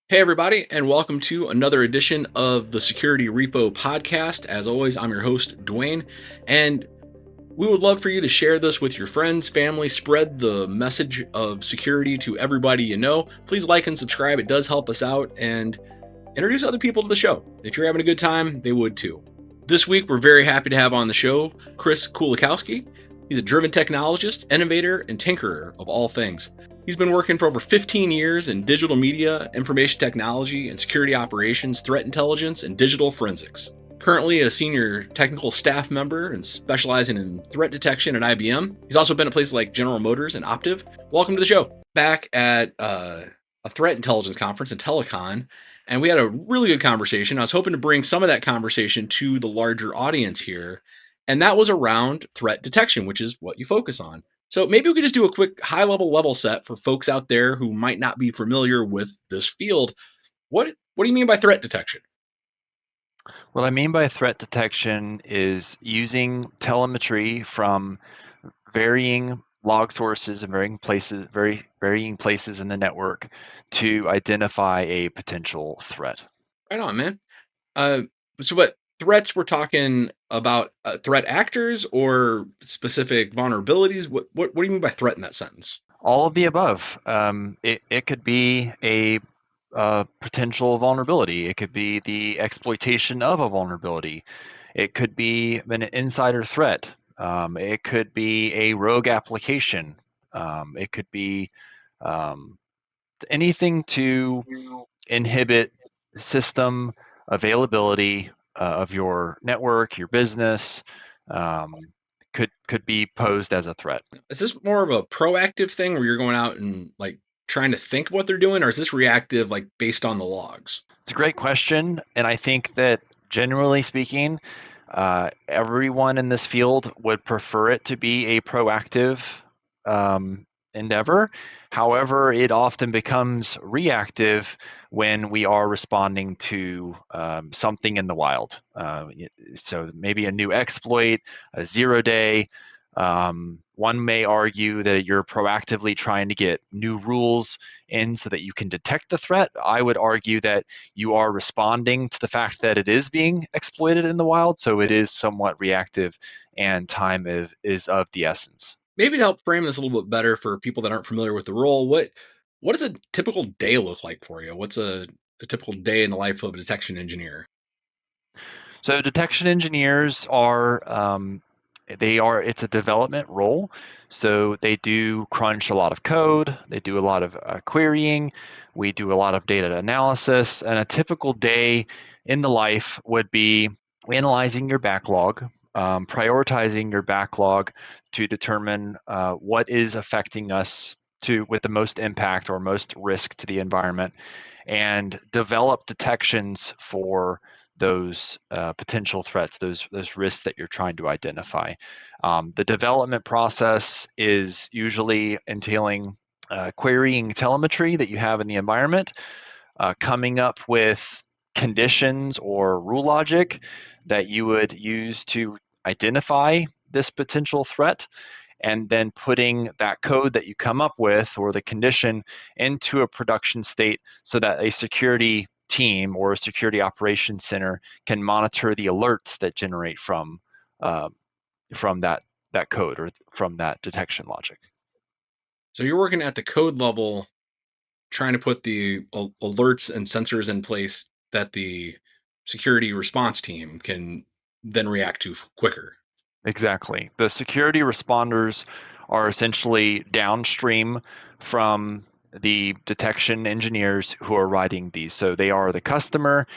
Hey, everybody, and welcome to another edition of the Security Repo Podcast. As always, I'm your host, Dwayne, and we would love for you to share this with your friends, family, spread the message of security to everybody you know. Please like and subscribe, it does help us out, and introduce other people to the show. If you're having a good time, they would too. This week, we're very happy to have on the show Chris Kulakowski. He's a driven technologist, innovator, and tinkerer of all things. He's been working for over 15 years in digital media, information technology, and security operations, threat intelligence, and digital forensics. Currently a senior technical staff member and specializing in threat detection at IBM. He's also been at places like General Motors and Optiv. Welcome to the show. Back at a threat intelligence conference in Telecon, and we had a really good conversation. I was hoping to bring some of that conversation to the larger audience here, and that was around threat detection, which is what you focus on. So maybe we could just do a quick high-level level set for folks out there who might not be familiar with this field. What do you mean by threat detection? What I mean by threat detection is using telemetry from varying log sources and varying places in the network to identify a potential threat. Right on, man. Uh, so what threats we're talking about? Threat actors or specific vulnerabilities? What do you mean by threat in that sentence? All of the above. It could be a potential vulnerability. It could be the exploitation of a vulnerability. It could be an insider threat. It could be a rogue application. It could be um, anything to inhibit system availability of your network, your business, um, could be posed as a threat. Is this more of a proactive thing where you're going out and like trying to think what they're doing, or is this reactive, like based on the logs? It's a great question, and I think that generally speaking, everyone in this field would prefer it to be a proactive um, endeavor. However, it often becomes reactive when we are responding to something in the wild. So maybe a new exploit, a 0-day. One may argue that you're proactively trying to get new rules in so that you can detect the threat. I would argue that you are responding to the fact that it is being exploited in the wild, so it is somewhat reactive, and time is of the essence. Maybe to help frame this a little bit better for people that aren't familiar with the role, what does a typical day look like for you? What's a typical day in the life of a detection engineer? So detection engineers are it's a development role. So they do crunch a lot of code. They do a lot of querying. We do a lot of data analysis. And a typical day in the life would be analyzing your backlog, prioritizing your backlog to determine what is affecting us with the most impact or most risk to the environment, and develop detections for those potential threats, those risks that you're trying to identify. The development process is usually entailing querying telemetry that you have in the environment, coming up with conditions or rule logic that you would use to identify this potential threat, and then putting that code that you come up with or the condition into a production state so that a security team or a security operations center can monitor the alerts that generate uh, from that code or from that detection logic. So you're working at the code level, trying to put the alerts and sensors in place that the security response team can then react to quicker. Exactly. The security responders are essentially downstream from the detection engineers who are writing these. So they are the customer.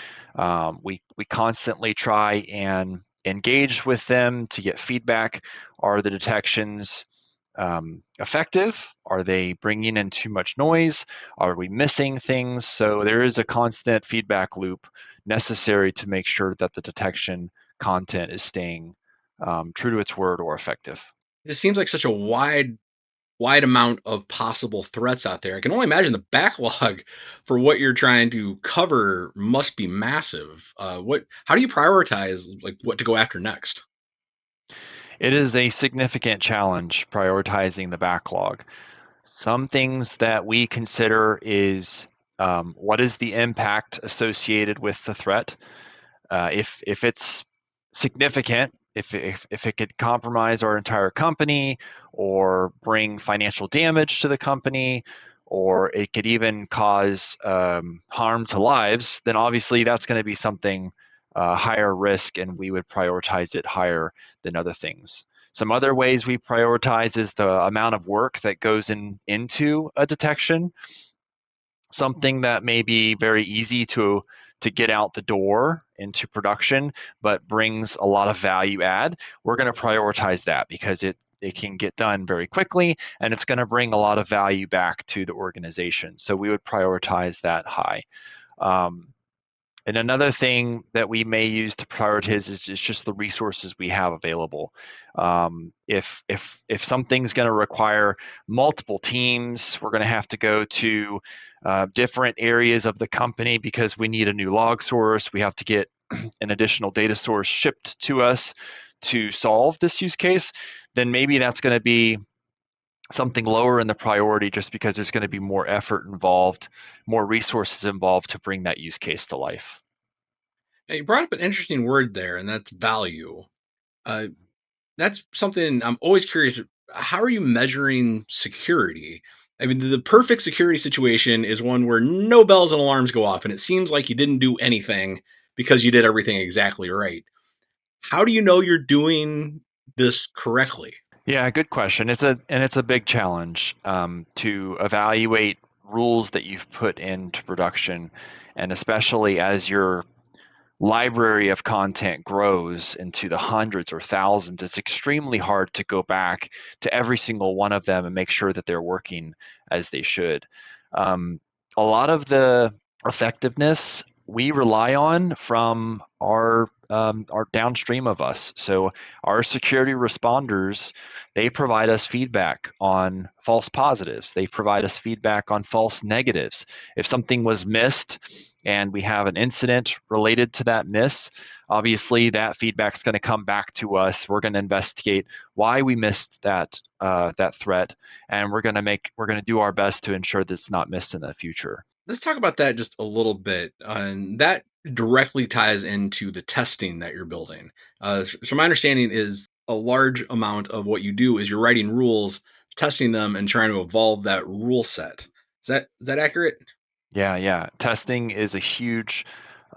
We constantly try and engage with them to get feedback. Are the detections effective? Are they bringing in too much noise? Are we missing things? So there is a constant feedback loop necessary to make sure that the detection content is staying true to its word or effective. It seems like such a wide amount of possible threats out there. I can only imagine the backlog for what you're trying to cover must be massive. How do you prioritize like what to go after next? It is a significant challenge prioritizing the backlog. Some things that we consider is What is the impact associated with the threat? If it's significant, if it could compromise our entire company or bring financial damage to the company, or it could even cause harm to lives, then obviously that's going to be something higher risk, and we would prioritize it higher than other things. Some other ways we prioritize is the amount of work that goes into a detection. Something that may be very easy to get out the door into production, but brings a lot of value add, we're going to prioritize that because it can get done very quickly and it's going to bring a lot of value back to the organization. So we would prioritize that high. Um, and another thing that we may use to prioritize is just the resources we have available. If something's going to require multiple teams, we're going to have to go to different areas of the company because we need a new log source. We have to get an additional data source shipped to us to solve this use case. Then maybe that's going to be something lower in the priority just because there's going to be more effort involved, more resources involved to bring that use case to life. Now, you brought up an interesting word there, and that's value. Uh, that's something I'm always curious. How are you measuring security? I mean, the perfect security situation is one where no bells and alarms go off, and it seems like you didn't do anything because you did everything exactly right. How do you know you're doing this correctly? Yeah, good question. It's a big challenge to evaluate rules that you've put into production, and especially as your library of content grows into the hundreds or thousands, it's extremely hard to go back to every single one of them and make sure that they're working as they should. Um, a lot of the effectiveness we rely on from our downstream of us. So our security responders, they provide us feedback on false positives. They provide us feedback on false negatives. If something was missed and we have an incident related to that miss, obviously that feedback is going to come back to us. We're going to investigate why we missed that threat, and we're going to do our best to ensure that it's not missed in the future. Let's talk about that just a little bit. And that directly ties into the testing that you're building. So my understanding is a large amount of what you do is you're writing rules, testing them, and trying to evolve that rule set. Is that accurate? Yeah, yeah. Testing is a huge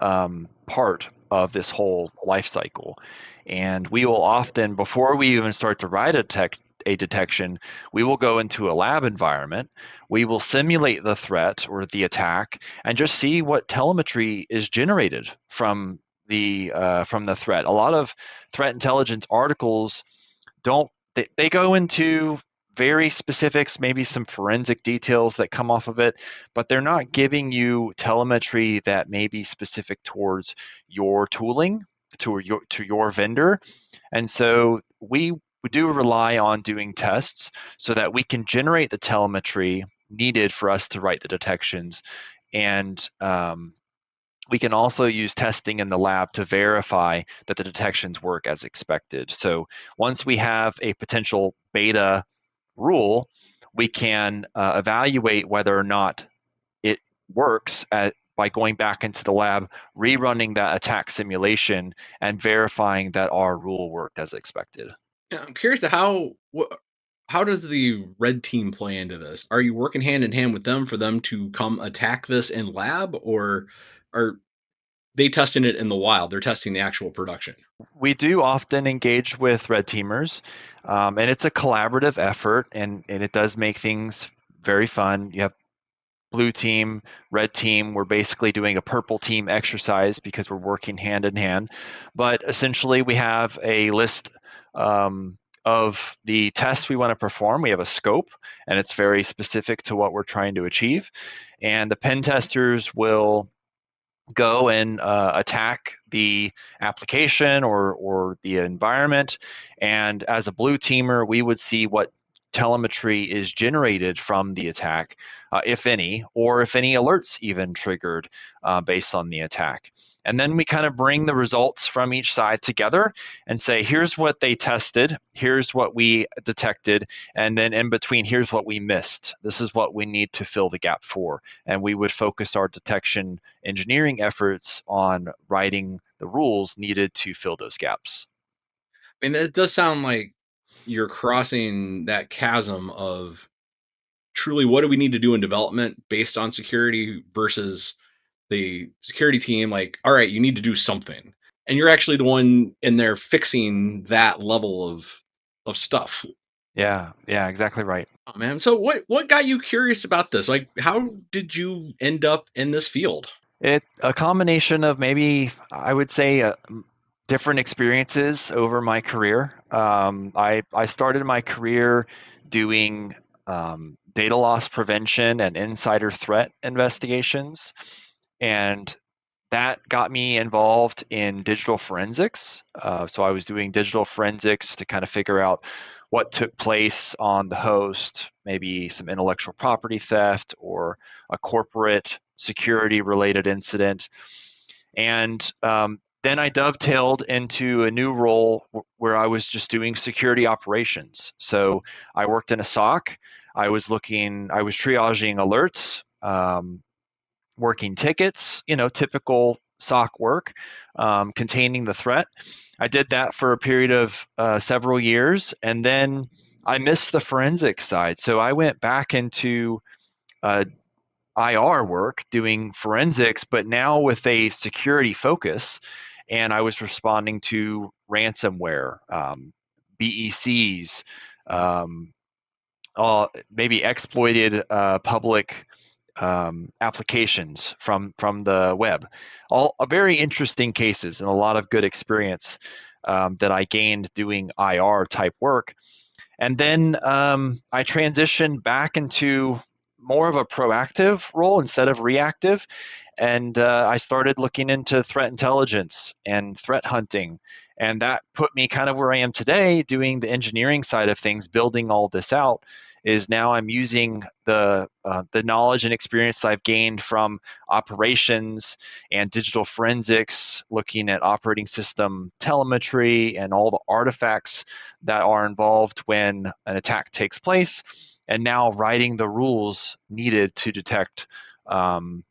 part of this whole life cycle. And we will often, before we even start to write a detection, we will go into a lab environment. We will simulate the threat or the attack and just see what telemetry is generated from the threat. A lot of threat intelligence articles don't they go into very specifics, maybe some forensic details that come off of it, but they're not giving you telemetry that may be specific towards your tooling, to your vendor. And so we do rely on doing tests so that we can generate the telemetry needed for us to write the detections. And we can also use testing in the lab to verify that the detections work as expected. So once we have a potential beta rule, we can evaluate whether or not it works by going back into the lab, rerunning that attack simulation, and verifying that our rule worked as expected. Yeah, I'm curious to how does the red team play into this? Are you working hand in hand with them for them to come attack this in lab, or are they testing it in the wild? They're testing the actual production. We do often engage with red teamers, and it's a collaborative effort, and it does make things very fun. You have blue team, red team. We're basically doing a purple team exercise because we're working hand in hand. But essentially, we have a list of the tests we want to perform. We have a scope, and it's very specific to what we're trying to achieve. And the pen testers will go and attack the application or the environment. And as a blue teamer, we would see what telemetry is generated from the attack, if any, or if any alerts even triggered based on the attack. And then we kind of bring the results from each side together and say, here's what they tested, here's what we detected, and then in between, here's what we missed. This is what we need to fill the gap for. And we would focus our detection engineering efforts on writing the rules needed to fill those gaps. I mean, it does sound like you're crossing that chasm of truly what do we need to do in development based on security versus the security team, like, all right, you need to do something. And you're actually the one in there fixing that level of stuff. Yeah, yeah, exactly right. Oh man. So what got you curious about this? Like how did you end up in this field? It a combination of maybe I would say different experiences over my career. I started my career doing data loss prevention and insider threat investigations, and that got me involved in digital forensics. So I was doing digital forensics to kind of figure out what took place on the host, maybe some intellectual property theft or a corporate security related incident. And then I dovetailed into a new role where I was just doing security operations. So I worked in a SOC. I was triaging alerts, working tickets, typical SOC work, containing the threat. I did that for a period of several years, and then I missed the forensic side. So I went back into uh, IR work doing forensics, but now with a security focus. And I was responding to ransomware, BECs, um, maybe exploited public applications from the web. All very interesting cases and a lot of good experience that I gained doing IR type work. And then I transitioned back into more of a proactive role instead of reactive. And I started looking into threat intelligence and threat hunting. And that put me kind of where I am today, doing the engineering side of things, building all this out. Is now I'm using the knowledge and experience I've gained from operations and digital forensics, looking at operating system telemetry and all the artifacts that are involved when an attack takes place, and now writing the rules needed to detect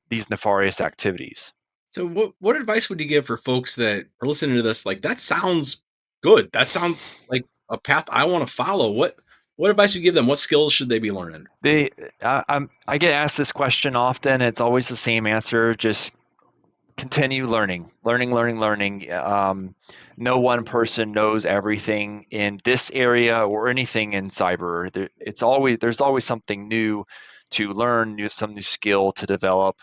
these nefarious activities. So what advice would you give for folks that are listening to this? Like that sounds good. That sounds like a path I want to follow. What advice would you give them? What skills should they be learning? They, I get asked this question often. It's always the same answer. Just continue learning, learning, learning, learning. No one person knows everything in this area or anything in cyber. There's always something new to learn, some new skill to develop,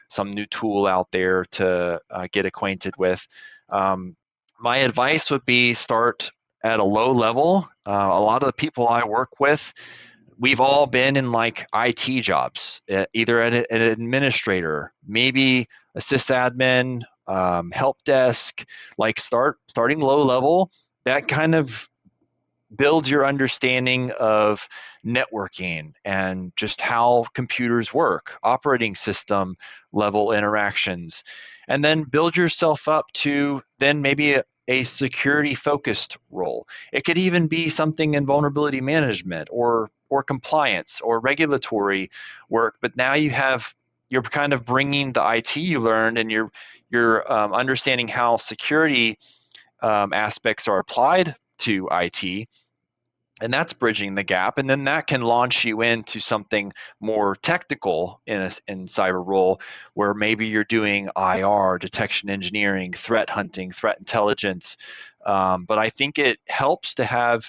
some new tool out there to get acquainted with. Um, my advice would be start at a low level. A lot of the people I work with, we've all been in like IT jobs, either an administrator, maybe a sysadmin, help desk. Like starting low level. That kind of builds your understanding of networking and just how computers work, operating system level interactions, and then build yourself up to then maybe a security focused role. It could even be something in vulnerability management or compliance or regulatory work, but now you're kind of bringing the IT you learned and you're understanding how security aspects are applied to IT, and that's bridging the gap, and then that can launch you into something more technical in cyber role, where maybe you're doing IR, detection engineering, threat hunting, threat intelligence. But I think it helps to have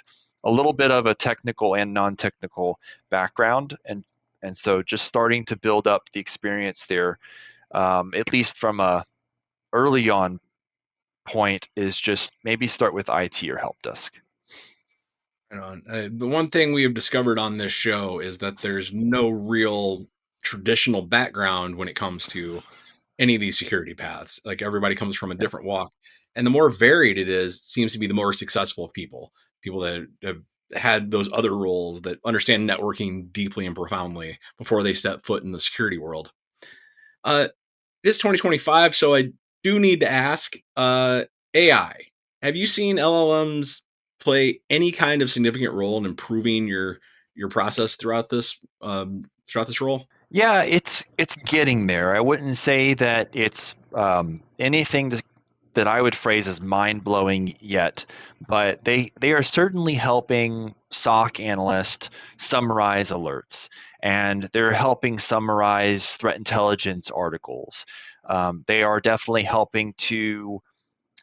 a little bit of a technical and non-technical background, and so just starting to build up the experience there, at least from a early on point, is just maybe start with IT or help desk. The one thing we have discovered on this show is that there's no real traditional background when it comes to any of these security paths. Like everybody comes from a different walk, and the more varied it is, seems to be the more successful people. People that have had those other roles that understand networking deeply and profoundly before they step foot in the security world. Uh, it's 2025, so I do need to ask AI. Have you seen LLMs play any kind of significant role in improving your process throughout this role? Yeah, it's getting there. I wouldn't say that it's anything that I would phrase as mind blowing yet, but they are certainly helping SOC analysts summarize alerts, and they're helping summarize threat intelligence articles. They are definitely helping to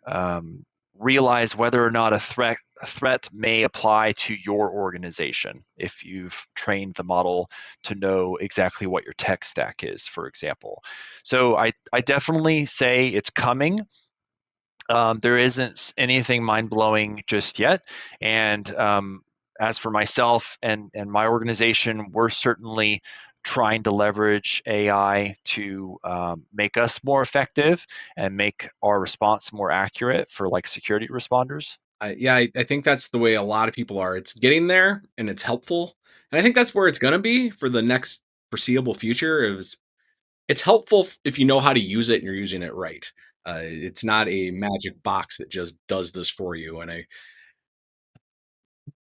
um, realize whether or not a threat may apply to your organization if you've trained the model to know exactly what your tech stack is, for example. So I definitely say it's coming. There isn't anything mind blowing just yet. And as for myself and my organization, we're certainly trying to leverage AI to make us more effective and make our response more accurate for like security responders. I think that's the way a lot of people are. It's getting there and it's helpful. And I think that's where it's going to be for the next foreseeable future. It's helpful if you know how to use it and you're using it right. It's not a magic box that just does this for you. And I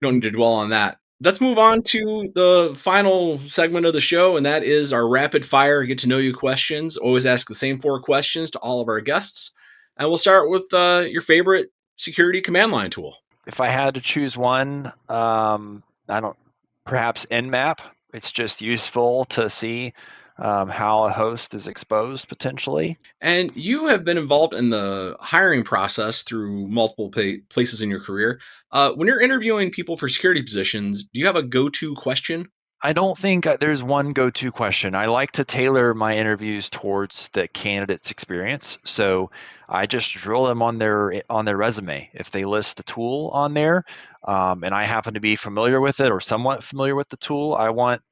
don't need to dwell on that. Let's move on to the final segment of the show, and that is our rapid fire get to know you questions. Always ask the same four questions to all of our guests. And we'll start with your favorite security command line tool. If I had to choose one, I don't, perhaps Nmap. It's just useful to see how a host is exposed potentially. And you have been involved in the hiring process through multiple places in your career. When you're interviewing people for security positions, do you have a go to question? I don't think there's one go-to question. I like to tailor my interviews towards the candidate's experience. So I just drill them on their resume. If they list a tool on there, and I happen to be familiar with it or somewhat familiar with the tool, I want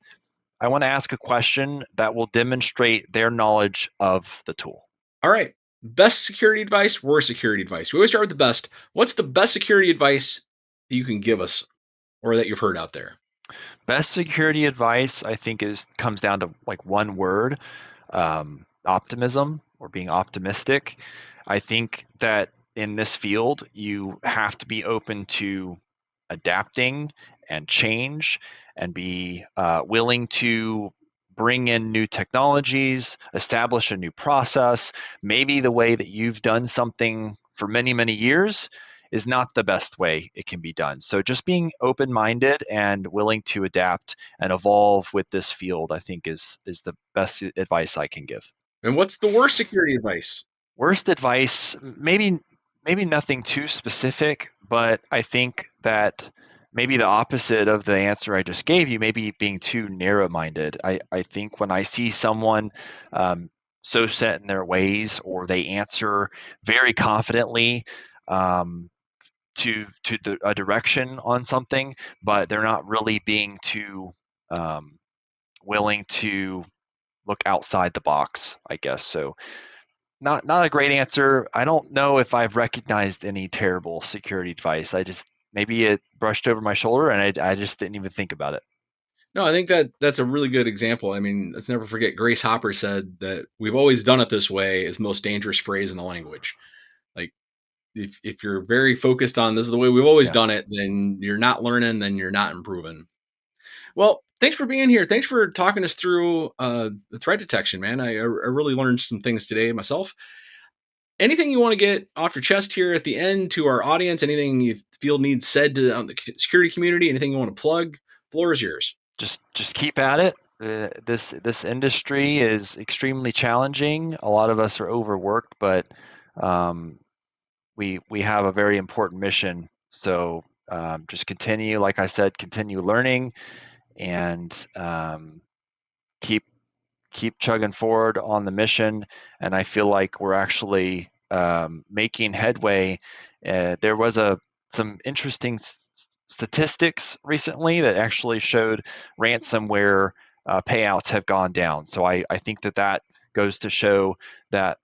to ask a question that will demonstrate their knowledge of the tool. All right. Best security advice, worst security advice. We always start with the best. What's the best security advice that you can give us or that you've heard out there? Best security advice, I think, is comes down to like one word, optimism or being optimistic. I think that in this field, you have to be open to adapting and change and be willing to bring in new technologies, establish a new process. Maybe the way that you've done something for many, many years is not the best way it can be done. So just being open-minded and willing to adapt and evolve with this field, I think is the best advice I can give. And what's the worst security advice? Worst advice, maybe nothing too specific, but I think that maybe the opposite of the answer I just gave you, maybe being too narrow-minded. I think when I see someone so set in their ways or they answer very confidently um, a direction on something, but they're not really being too um, willing to look outside the box, I guess. So not a great answer. I don't know if I've recognized any terrible security advice. I just maybe it brushed over my shoulder and I just didn't even think about it. No, I think that's a really good example. I mean, let's never forget Grace Hopper said that we've always done it this way is the most dangerous phrase in the language. Like if you're very focused on this is the way we've always Yeah. done it, then you're not learning, then you're not improving. Well, thanks for being here. Thanks for talking us through the threat detection, man. I really learned some things today myself. Anything you want to get off your chest here at the end to our audience? Anything you feel needs said to the security community? Anything you want to plug? Floor is yours. Just keep at it. This industry is extremely challenging. A lot of us are overworked, but um, we have a very important mission. So just continue, like I said, continue learning and keep keep chugging forward on the mission. And I feel like we're actually making headway. There was some interesting statistics recently that actually showed ransomware payouts have gone down. So I think that goes to show that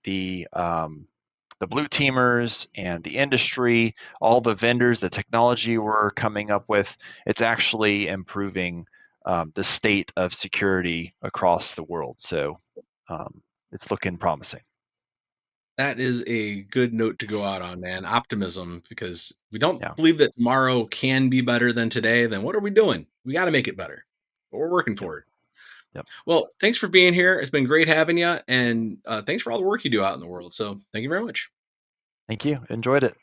the blue teamers and the industry, all the vendors, the technology we're coming up with, it's actually improving the state of security across the world. So it's looking promising. That is a good note to go out on, man. Optimism, because we don't Yeah. believe that tomorrow can be better than today, then what are we doing? We got to make it better. But we're working Yep. for it. Yep. Well, thanks for being here. It's been great having you. And thanks for all the work you do out in the world. So thank you very much. Thank you. Enjoyed it.